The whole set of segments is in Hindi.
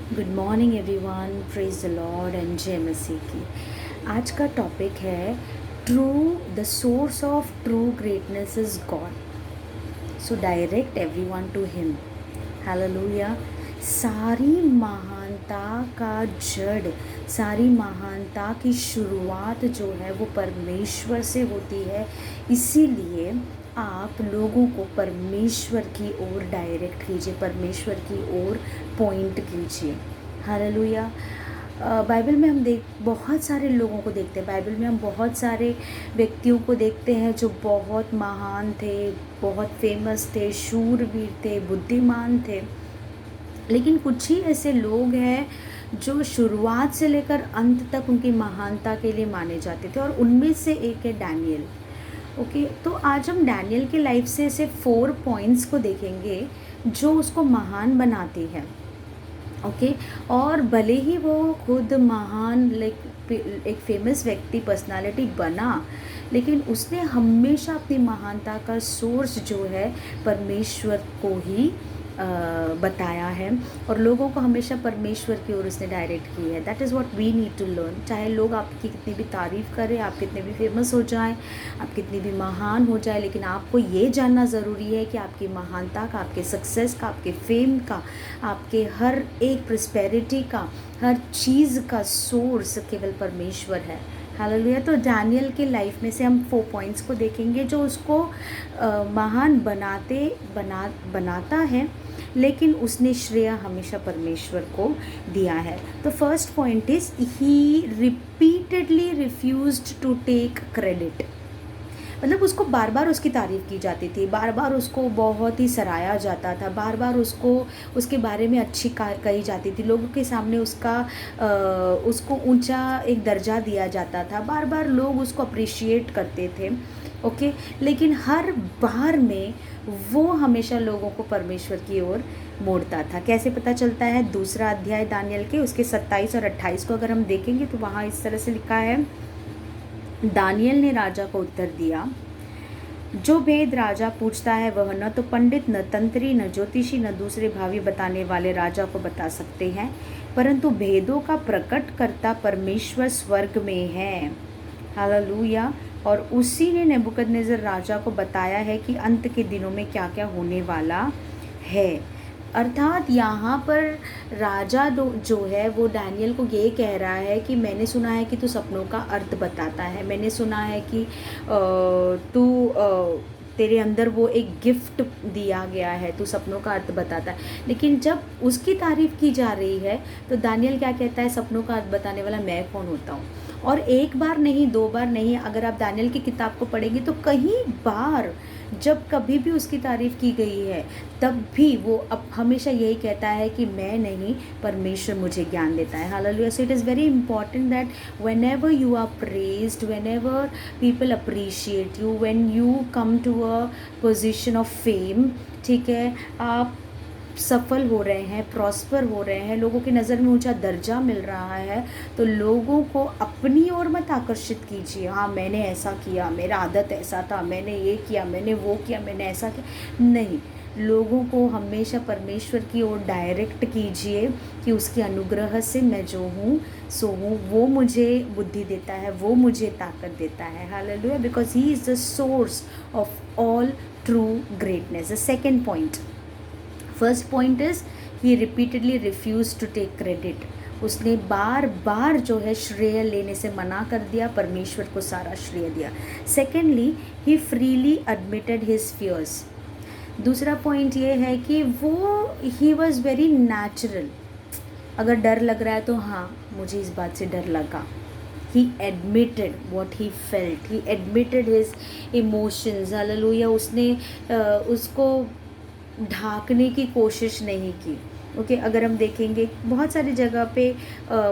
Good morning everyone, praise the Lord and जय मसीह की। आज का टॉपिक है true, the source of true greatness is God, so direct everyone to him. Hallelujah. सारी महानता का जड़, सारी महानता की शुरुआत जो है वो परमेश्वर से होती है। इसीलिए आप लोगों को परमेश्वर की ओर डायरेक्ट कीजिए, परमेश्वर की ओर पॉइंट कीजिए। हालेलुया। बाइबल में हम बहुत सारे लोगों को देखते हैं, बाइबल में हम बहुत सारे व्यक्तियों को देखते हैं जो बहुत महान थे, बहुत फेमस थे, शूरवीर थे, बुद्धिमान थे। लेकिन कुछ ही ऐसे लोग हैं जो शुरुआत से लेकर अंत तक उनकी महानता के लिए माने जाते थे, और उनमें से एक है डैनियल। ओके, तो आज हम डैनियल की लाइफ से ऐसे 4 पॉइंट्स को देखेंगे जो उसको महान बनाती है। ओके, और भले ही वो खुद महान एक फेमस व्यक्ति, पर्सनालिटी बना, लेकिन उसने हमेशा अपनी महानता का सोर्स जो है परमेश्वर को ही बताया है, और लोगों को हमेशा परमेश्वर की ओर उसने डायरेक्ट की है। That is what we need to learn. चाहे लोग आपकी कितनी भी तारीफ़ करें, आप कितने भी फेमस हो जाएं, आप कितनी भी महान हो जाए, लेकिन आपको ये जानना ज़रूरी है कि आपकी महानता का, आपके सक्सेस का, आपके फेम का, आपके हर एक प्रॉस्पेरिटी का, हर चीज़ का सोर्स केवल परमेश्वर है। हालेलुया। तो डैनियल के लाइफ में से हम 4 पॉइंट्स को देखेंगे जो उसको महान बनाता है, लेकिन उसने श्रेय हमेशा परमेश्वर को दिया है। तो first point is he repeatedly refused to take credit. मतलब उसको बार बार उसकी तारीफ़ की जाती थी, बार बार उसको बहुत ही सराहा जाता था, बार बार उसके बारे में अच्छी कही जाती थी, लोगों के सामने उसको ऊंचा एक दर्जा दिया जाता था, बार बार लोग उसको अप्रिशिएट करते थे। ओके, लेकिन हर बार में वो हमेशा लोगों को परमेश्वर की ओर मोड़ता था। कैसे पता चलता है? दूसरा अध्याय दानियल के उसके 27 और 28 को अगर हम देखेंगे तो वहाँ इस तरह से लिखा है, दानियल ने राजा को उत्तर दिया, जो भेद राजा पूछता है वह न तो पंडित, न तंत्री, न ज्योतिषी, न दूसरे भावी बताने वाले राजा को बता सकते हैं, परंतु भेदों का प्रकट करता परमेश्वर स्वर्ग में है। हालेलुया। और उसी ने नेबुकदनेज़र राजा को बताया है कि अंत के दिनों में क्या क्या होने वाला है। अर्थात यहाँ पर राजा जो है वो डैनियल को ये कह रहा है कि मैंने सुना है कि तू सपनों का अर्थ बताता है, मैंने सुना है कि तेरे अंदर वो एक गिफ्ट दिया गया है, तू सपनों का अर्थ बताता है। लेकिन जब उसकी तारीफ़ की जा रही है तो दानियल क्या कहता है? सपनों का अर्थ बताने वाला मैं कौन होता हूँ? और एक बार नहीं, 2 बार नहीं, अगर आप दानियल की किताब को पढ़ेंगे तो कई बार जब कभी भी उसकी तारीफ़ की गई है तब भी वो अब हमेशा यही कहता है कि मैं नहीं, परमेश्वर मुझे ज्ञान देता है। Hallelujah. So it is very important that whenever you are praised, whenever people appreciate you, when you come to a position of fame, ठीक है, आप सफल हो रहे हैं, प्रॉस्पर हो रहे हैं, लोगों की नज़र में ऊंचा दर्जा मिल रहा है, तो लोगों को अपनी ओर मत आकर्षित कीजिए। हाँ, मैंने ऐसा किया, मेरा आदत ऐसा था, मैंने ये किया, मैंने वो किया, मैंने ऐसा किया। नहीं, लोगों को हमेशा परमेश्वर की ओर डायरेक्ट कीजिए कि उसके अनुग्रह से मैं जो हूँ सो हूँ, वो मुझे बुद्धि देता है, वो मुझे ताकत देता है। Hallelujah. Because he is the source of all true greatness. The second point, first point is he repeatedly refuse to take credit. उसने बार बार जो है श्रेय लेने से मना कर दिया, परमेश्वर को सारा श्रेय दिया। सेकेंडली, ही फ्रीली एडमिटेड हिज फियर्स। दूसरा पॉइंट ये है कि वो ही वॉज वेरी नेचुरल। अगर डर लग रहा है तो हाँ, मुझे इस बात से डर लगा। ही admitted what he felt, he admitted his emotions. Hallelujah. उसने उसको ढांकने की कोशिश नहीं की। ओके, अगर हम देखेंगे बहुत सारी जगह पे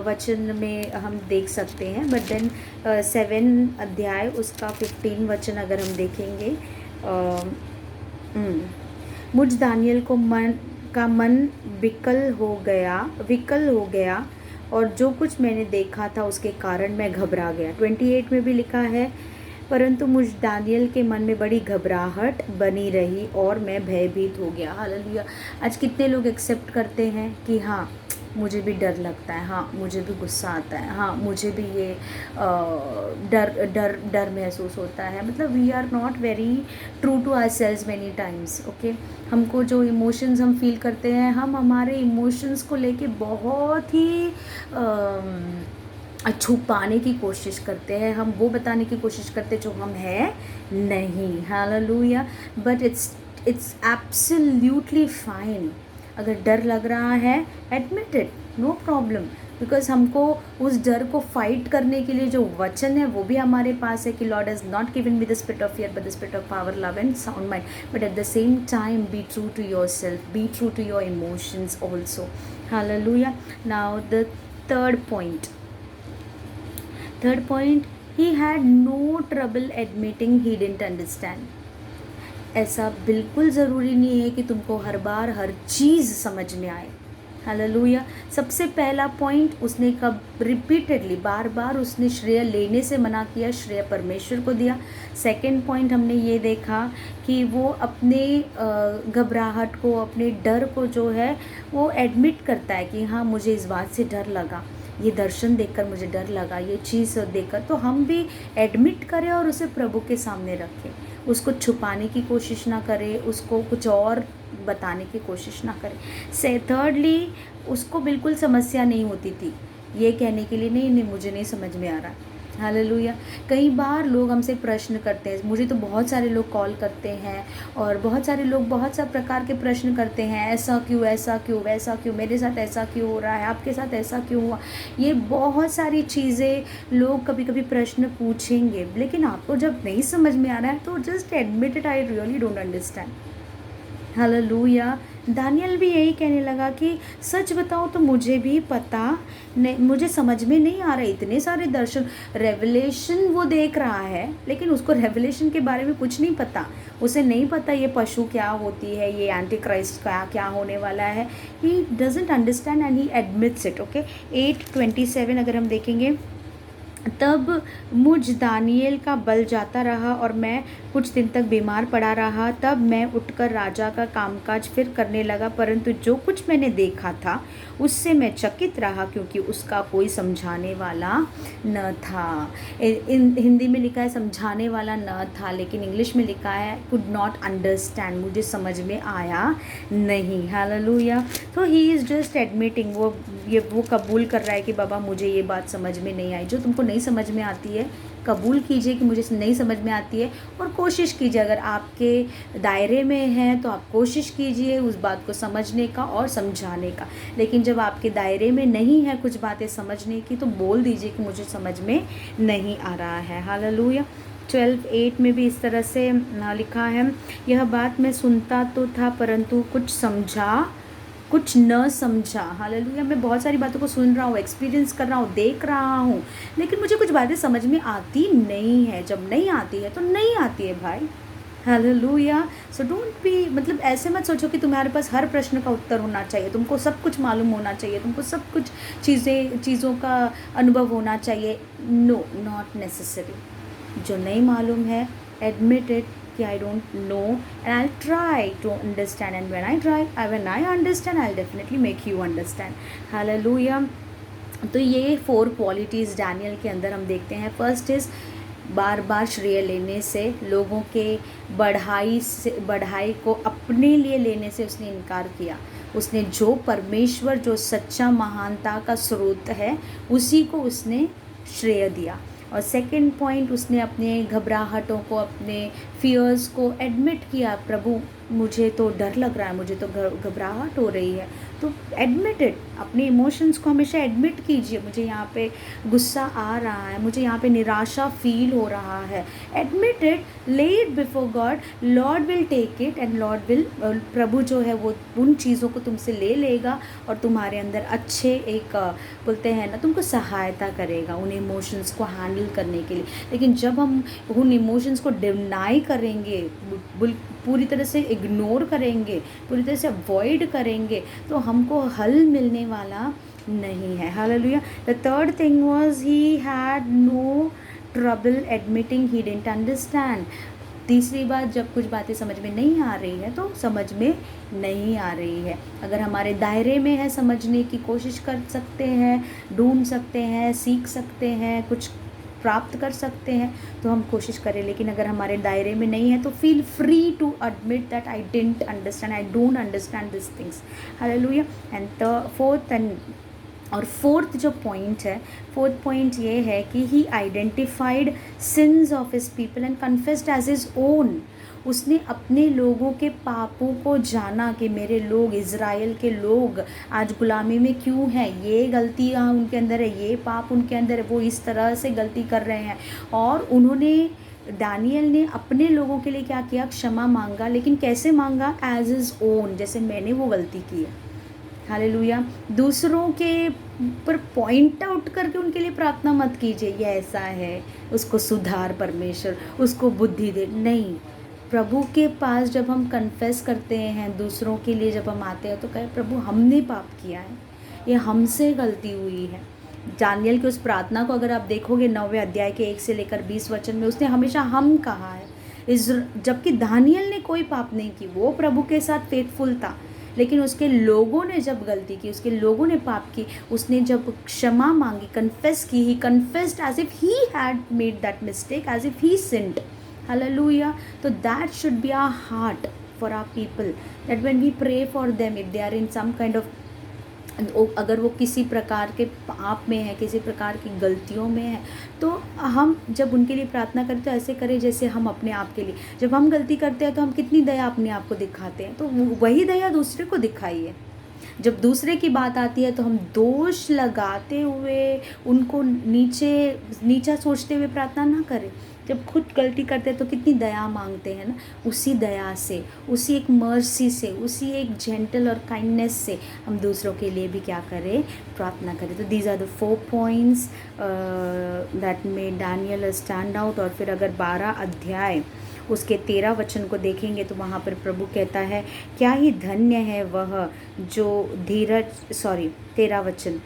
वचन में हम देख सकते हैं, बट देन 7 अध्याय उसका 15 वचन अगर हम देखेंगे, मुझ दानियल को मन विकल हो गया, और जो कुछ मैंने देखा था उसके कारण मैं घबरा गया। 28 में भी लिखा है, परंतु मुझ दानियल के मन में बड़ी घबराहट बनी रही और मैं भयभीत हो गया। हालेलुया। आज कितने लोग एक्सेप्ट करते हैं कि हाँ, मुझे भी डर लगता है, हाँ मुझे भी गुस्सा आता है, हाँ मुझे भी ये डर डर डर महसूस होता है। मतलब we are not very true to our selves many times, okay. हमको जो इमोशंस हम फील करते हैं, हम हमारे इमोशंस को लेके बहुत ही छुपाने की कोशिश करते हैं, हम वो बताने की कोशिश करते हैं जो हम हैं नहीं। Hallelujah. But it's absolutely fine. अगर डर लग रहा है, admit it, no problem. Because हमको उस डर को फाइट करने के लिए जो वचन है वो भी हमारे पास है कि Lord has not given me the spirit of fear but the spirit of power, love and sound mind. But at the same time be true to your self, be true to your emotions also. Hallelujah. Now the third point, he had no trouble admitting he didn't understand. ऐसा बिल्कुल ज़रूरी नहीं है कि तुमको हर बार हर चीज़ समझ में आए। हालेलुया। सबसे पहला पॉइंट, उसने कब रिपीटेडली बार बार उसने श्रेय लेने से मना किया, श्रेय परमेश्वर को दिया। सेकंड पॉइंट हमने ये देखा कि वो अपने घबराहट को, अपने डर को जो है वो एडमिट करता है कि हाँ मुझे इस बात से डर लगा, ये दर्शन देखकर मुझे डर लगा, ये चीज़ देखकर। तो हम भी एडमिट करें और उसे प्रभु के सामने रखें, उसको छुपाने की कोशिश ना करें, उसको कुछ और बताने की कोशिश ना करें। से थर्डली, उसको बिल्कुल समस्या नहीं होती थी ये कहने के लिए, नहीं नहीं मुझे नहीं समझ में आ रहा। हालेलुया। कई बार लोग हमसे प्रश्न करते हैं, मुझे तो बहुत सारे लोग कॉल करते हैं और बहुत सारे लोग बहुत सा प्रकार के प्रश्न करते हैं, ऐसा क्यों, ऐसा क्यों, वैसा क्यों, मेरे साथ ऐसा क्यों हो रहा है, आपके साथ ऐसा क्यों हुआ। ये बहुत सारी चीज़ें लोग कभी कभी प्रश्न पूछेंगे, लेकिन आपको जब नहीं समझ में आ रहा है तो just admit it, I really don't understand. Hallelujah. Daniel भी यही कहने लगा कि सच बताओ तो मुझे भी पता नहीं, मुझे समझ में नहीं आ रहा। इतने सारे दर्शन, रेवलेशन वो देख रहा है लेकिन उसको रेवलेशन के बारे में कुछ नहीं पता। उसे नहीं पता ये पशु क्या होती है, ये एंटी क्राइस्ट का क्या होने वाला है। He doesn't understand and he admits it. Okay, 8:27 अगर हम देखेंगे, तब मुझ दानियल का बल जाता रहा और मैं कुछ दिन तक बीमार पड़ा रहा। तब मैं उठकर राजा का कामकाज फिर करने लगा, परंतु जो कुछ मैंने देखा था उससे मैं चकित रहा, क्योंकि उसका कोई समझाने वाला न था। हिंदी में लिखा है समझाने वाला न था, लेकिन इंग्लिश में लिखा है कुड नॉट अंडरस्टैंड, मुझे समझ में आया नहीं। हालेलुया। तो ही इज़ जस्ट एडमिटिंग, वो कबूल कर रहा है कि बाबा मुझे ये बात समझ में नहीं आई। जो तुमको नहीं समझ में आती है कबूल कीजिए कि मुझे नहीं समझ में आती है, और कोशिश कीजिए, अगर आपके दायरे में है तो आप कोशिश कीजिए उस बात को समझने का और समझाने का। लेकिन जब आपके दायरे में नहीं है कुछ बातें समझने की तो बोल दीजिए कि मुझे समझ में नहीं आ रहा है। हालेलुया। 12:8 में भी इस तरह से लिखा है, यह बात मैं सुनता तो था परंतु कुछ न समझा। हालेलुया। मैं बहुत सारी बातों को सुन रहा हूँ, एक्सपीरियंस कर रहा हूँ, देख रहा हूँ, लेकिन मुझे कुछ बातें समझ में आती नहीं है। जब नहीं आती है तो नहीं आती है भाई। हालेलुया। सो डोंट बी, मतलब ऐसे मत सोचो कि तुम्हारे पास हर प्रश्न का उत्तर होना चाहिए, तुमको सब कुछ मालूम होना चाहिए, तुमको सब कुछ चीज़ों का अनुभव होना चाहिए। No, not necessary. जो नहीं मालूम है, एडमिट इट कि I don't know and I'll try to understand, and when I understand I'll definitely make you understand. Hallelujah. तो ये 4 क्वालिटीज़ डैनियल के अंदर हम देखते हैं। फर्स्ट इज़ बार बार श्रेय लेने से, लोगों के बढ़ाई को अपने लिए लेने से उसने इनकार किया। उसने जो परमेश्वर, जो सच्चा महानता का स्रोत है, उसी को उसने श्रेय दिया। और सेकंड पॉइंट, उसने अपने घबराहटों को, अपने फियर्स को एडमिट किया, प्रभु मुझे तो डर लग रहा है, मुझे तो घबराहट हो रही है। तो एडमिट इट, अपने इमोशंस को हमेशा एडमिट कीजिए, मुझे यहाँ पे गुस्सा आ रहा है, मुझे यहाँ पे निराशा फील हो रहा है। Admit it, lay it before God, Lord will take it and Lord will, प्रभु जो है वो उन चीज़ों को तुमसे ले लेगा और तुम्हारे अंदर अच्छे एक बोलते हैं ना, तुमको सहायता करेगा उन इमोशंस को हैंडल करने के लिए। लेकिन जब हम उन इमोशंस को डिनाई करेंगे, पूरी तरह से इग्नोर करेंगे, पूरी तरह से अवॉइड करेंगे, तो हमको हल मिलने वाला नहीं है। Hallelujah. The third thing was he had no trouble admitting he didn't understand. तीसरी बात, जब कुछ बातें समझ में नहीं आ रही है तो समझ में नहीं आ रही है, अगर हमारे दायरे में है समझने की कोशिश कर सकते हैं, ढूंढ सकते हैं, सीख सकते हैं, कुछ प्राप्त कर सकते हैं तो हम कोशिश करें। लेकिन अगर हमारे दायरे में नहीं है तो feel free to admit that I didn't understand, I don't understand this things. Hallelujah. And fourth जो पॉइंट है, फोर्थ पॉइंट ये है कि he identified sins of his people and confessed as his own. उसने अपने लोगों के पापों को जाना कि मेरे लोग, इज़राइल के लोग आज गुलामी में क्यों हैं, ये गलतियाँ उनके अंदर है, ये पाप उनके अंदर है, वो इस तरह से गलती कर रहे हैं। और उन्होंने, दानियल ने अपने लोगों के लिए क्या किया, क्षमा मांगा। लेकिन कैसे मांगा, एज इज़ ओन, जैसे मैंने वो गलती की है। हालेलुया। दूसरों के पर पॉइंट आउट करके उनके लिए प्रार्थना मत कीजिए, ये ऐसा है, उसको सुधार परमेश्वर, उसको बुद्धि दे, नहीं। प्रभु के पास जब हम कन्फेस करते हैं, दूसरों के लिए जब हम आते हैं तो कहे प्रभु हमने पाप किया है, ये हमसे गलती हुई है। दानियल की उस प्रार्थना को अगर आप देखोगे 9वें अध्याय के 1 से लेकर 20 वचन में, उसने हमेशा हम कहा है, जबकि दानियल ने कोई पाप नहीं की, वो प्रभु के साथ फेथफुल था। लेकिन उसके लोगों ने जब गलती की, उसके लोगों ने पाप की, उसने जब क्षमा मांगी, कन्फेस की, he confessed as if he had made that mistake, as if he sinned. Hallelujah. So that should be our heart for our people, that when we pray for them, if they are in some kind of, अगर वो किसी प्रकार के पाप में है, किसी प्रकार की गलतियों में है, तो हम जब उनके लिए प्रार्थना करें तो ऐसे करें जैसे हम अपने आप के लिए, जब हम गलती करते हैं तो हम कितनी दया अपने आप को दिखाते हैं, तो वही दया दूसरे को दिखाइए। जब दूसरे की बात आती है तो हम दोष लगाते हुए, उनको नीचा सोचते हुए प्रार्थना ना करें। जब खुद गलती करते हैं तो कितनी दया मांगते हैं ना, उसी दया से, उसी एक मर्सी से, उसी एक जेंटल और काइंडनेस से हम दूसरों के लिए भी क्या करें, प्रार्थना करें। तो these are the 4 points that made Daniel stand out. और फिर अगर 12 अध्याय उसके 13 वचन को देखेंगे तो वहाँ पर प्रभु कहता है, क्या ही धन्य है वह जो 13 वचन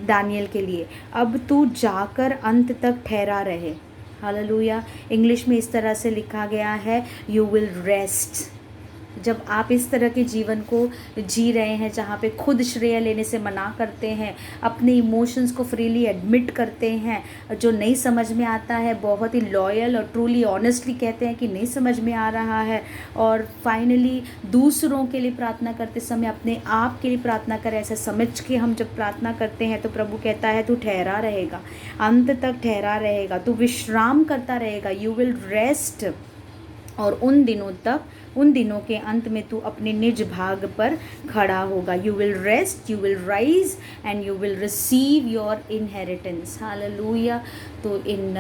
दानियल के लिए, अब तू जाकर अंत तक ठहरा रहे। हालेलुया। इंग्लिश में इस तरह से लिखा गया है, यू विल रेस्ट। जब आप इस तरह के जीवन को जी रहे हैं जहाँ पे खुद श्रेय लेने से मना करते हैं, अपने इमोशंस को फ्रीली एडमिट करते हैं, जो नहीं समझ में आता है बहुत ही लॉयल और ट्रूली ऑनेस्टली कहते हैं कि नहीं समझ में आ रहा है, और फाइनली दूसरों के लिए प्रार्थना करते समय अपने आप के लिए प्रार्थना करें, ऐसा समझ के हम जब प्रार्थना करते हैं तो प्रभु कहता है तू ठहरा रहेगा, अंत तक ठहरा रहेगा, तू विश्राम करता रहेगा, यू विल रेस्ट। और उन दिनों के अंत में तू अपने निज भाग पर खड़ा होगा। You will rest, you will rise and you will receive your inheritance. Hallelujah. तो इन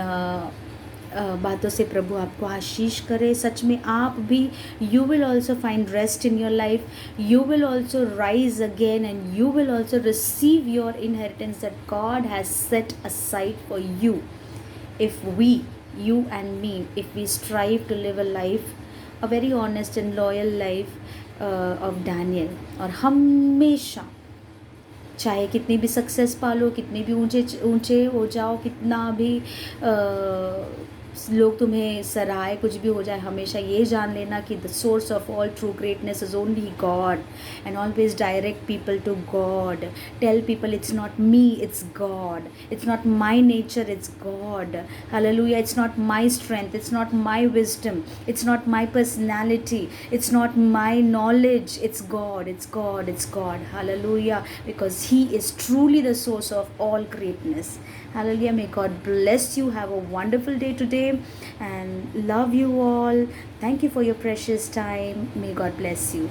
बातों से प्रभु आपको आशीष करे। सच में आप भी, you will also find rest in your life, you will also rise again and you will also receive your inheritance that God has set aside for you, if we, you and me, if we strive to live a life, a very honest and loyal life of Daniel। और हमेशा चाहे कितनी भी सक्सेस पालो, कितने भी ऊंचे हो जाओ, कितना भी लोग तुम्हें सराहे, कुछ भी हो जाए, हमेशा ये जान लेना कि the source of all true greatness is only God, and always direct people to God. Tell people it's not me, it's God, it's not my nature, it's God. Hallelujah. It's not my strength, it's not my wisdom, it's not my personality, it's not my knowledge, it's God, it's God, it's God. Hallelujah. Because he is truly the source of all greatness. Hallelujah. May God bless you. Have a wonderful day today and love you all. Thank you for your precious time. May God bless you.